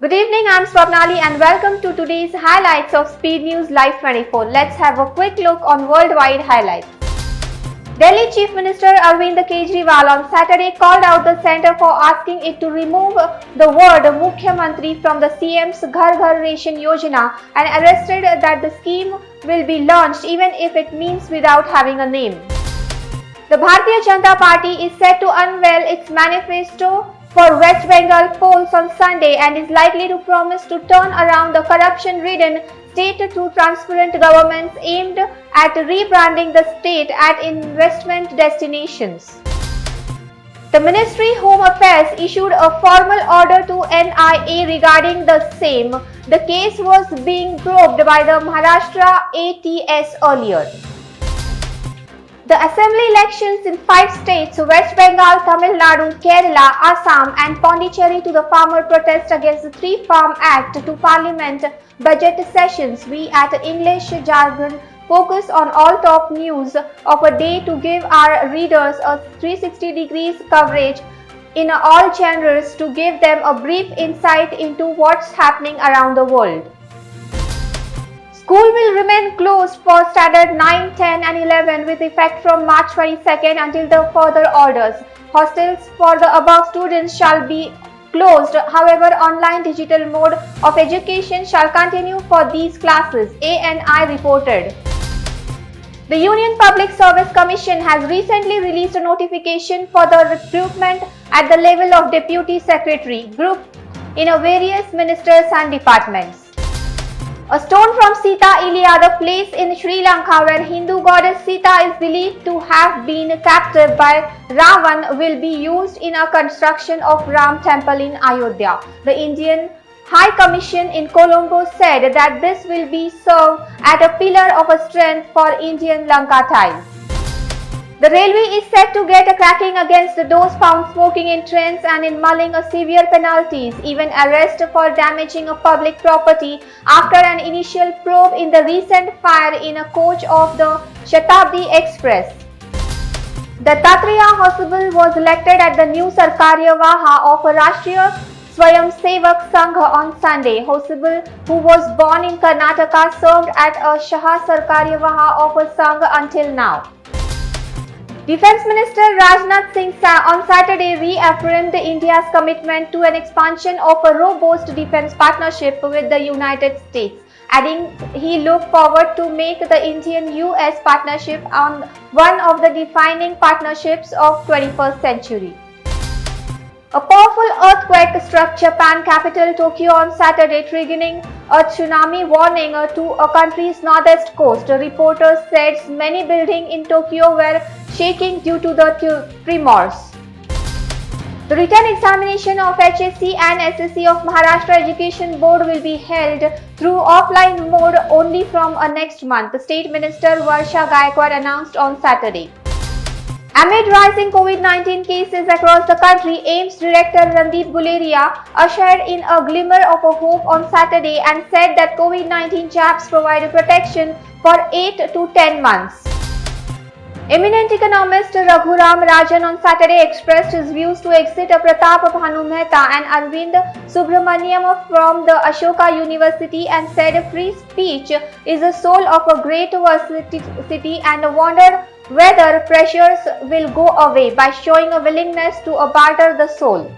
Good evening, I'm Swapnali and welcome to today's highlights of Speed News Live 24. Let's have a quick look on worldwide highlights. Delhi Chief Minister Arvind Kejriwal on Saturday called out the centre for asking it to remove the word Mukhyamantri from the CM's Ghar Ghar Ration Yojana and arrested that the scheme will be launched even if it means without having a name. The Bharatiya Janata Party is set to unveil its manifesto for West Bengal polls on Sunday and is likely to promise to turn around the corruption-ridden state through transparent governments aimed at rebranding the state at investment destinations. The Ministry Home Affairs issued a formal order to NIA regarding the same. The case was being probed by the Maharashtra ATS earlier. The assembly elections in 5 states, West Bengal, Tamil Nadu, Kerala, Assam and Pondicherry to the farmer protest against the 3 Farm Act to Parliament budget sessions. We at English Jargon focus on all top news of a day to give our readers a 360 degrees coverage in all genres to give them a brief insight into what's happening around the world. School will remain closed for standard 9, 10 and 11 with effect from March 22nd until the further orders. Hostels for the above students shall be closed. However, online digital mode of education shall continue for these classes, ANI reported. The Union Public Service Commission has recently released a notification for the recruitment at the level of Deputy Secretary Group in various ministers and departments. A stone from Sita Ilia, the place in Sri Lanka where Hindu goddess Sita is believed to have been captured by Ravan, will be used in a construction of Ram temple in Ayodhya. The Indian High Commission in Colombo said that this will be served as a pillar of strength for Indian Lanka ties. The railway is set to get a cracking against those found smoking in trains and in mulling severe penalties, even arrest for damaging a public property after an initial probe in the recent fire in a coach of the Shatabdi Express. The Tatriya Hospital was elected at the new Sarkariya Vaha of Rashtriya Swayamsevak Sangh on Sunday. Hospital, who was born in Karnataka, served at a Shah Sarkariya Vaha of a Sangh until now. Defence Minister Rajnath Singh on Saturday reaffirmed India's commitment to an expansion of a robust defence partnership with the United States, adding he looked forward to make the Indian-US partnership on one of the defining partnerships of 21st century. A powerful earthquake struck Japan capital Tokyo on Saturday, triggering a tsunami warning to a country's northeast coast. Reporters said many buildings in Tokyo were shaking due to the tremors. The written examination of HSC and SSC of Maharashtra Education Board will be held through offline mode only from next month, the State Minister Varsha Gaikwad announced on Saturday. Amid rising COVID-19 cases across the country, AIIMS Director Randeep Guleria ushered in a glimmer of a hope on Saturday and said that COVID-19 jabs provide protection for 8 to 10 months. Eminent economist Raghuram Rajan on Saturday expressed his views to exit Pratap Bhanu Mehta and Arvind Subramaniam from the Ashoka University and said free speech is the soul of a great city and wondered whether pressures will go away by showing a willingness to barter the soul.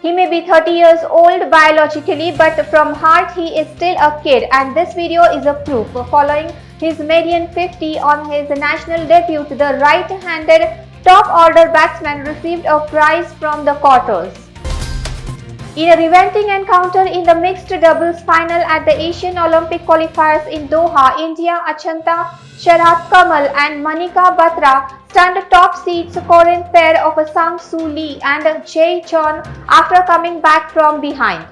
He may be 30 years old biologically, but from heart he is still a kid, and this video is a proof. Following his median 50 on his national debut, the right-handed top-order batsman received a prize from the quarters. In a reventing encounter in the mixed doubles final at the Asian Olympic qualifiers in Doha, India Achanta Sharat Kamal and Manika Batra stunned top seeds Korean pair of Sang Soo Lee and Jae Chon after coming back from behind.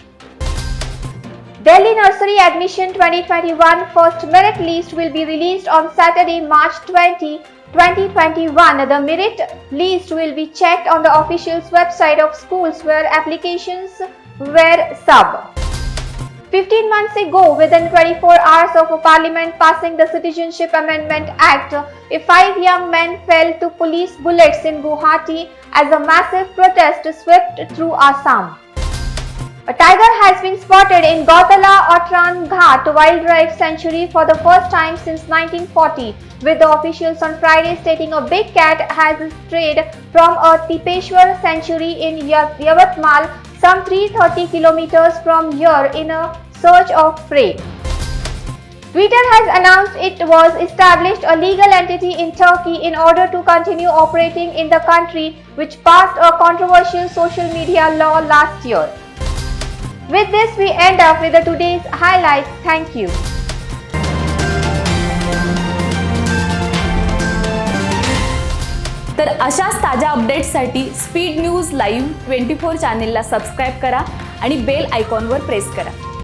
Delhi Nursery Admission 2021 first merit list will be released on Saturday, March 20, 2021. The merit list will be checked on the official website of schools where applications were sub. 15 months ago, within 24 hours of Parliament passing the Citizenship Amendment Act, 5 young men fell to police bullets in Guwahati as a massive protest swept through Assam. A tiger has been spotted in Gautala Outram Ghat Wildlife Sanctuary for the first time since 1940, with the officials on Friday stating a big cat has strayed from a Tipeshwar sanctuary in Yavatmal, some 330 kilometers from here, in a search of prey. Twitter has announced it was established a legal entity in Turkey in order to continue operating in the country, which passed a controversial social media law last year. With this, we end up with today's highlights. Thank you. तर अशाच ताज्या अपडेट्ससाठी speed news live 24 चॅनेलला subscribe करा आणि bell आयकॉनवर press करा.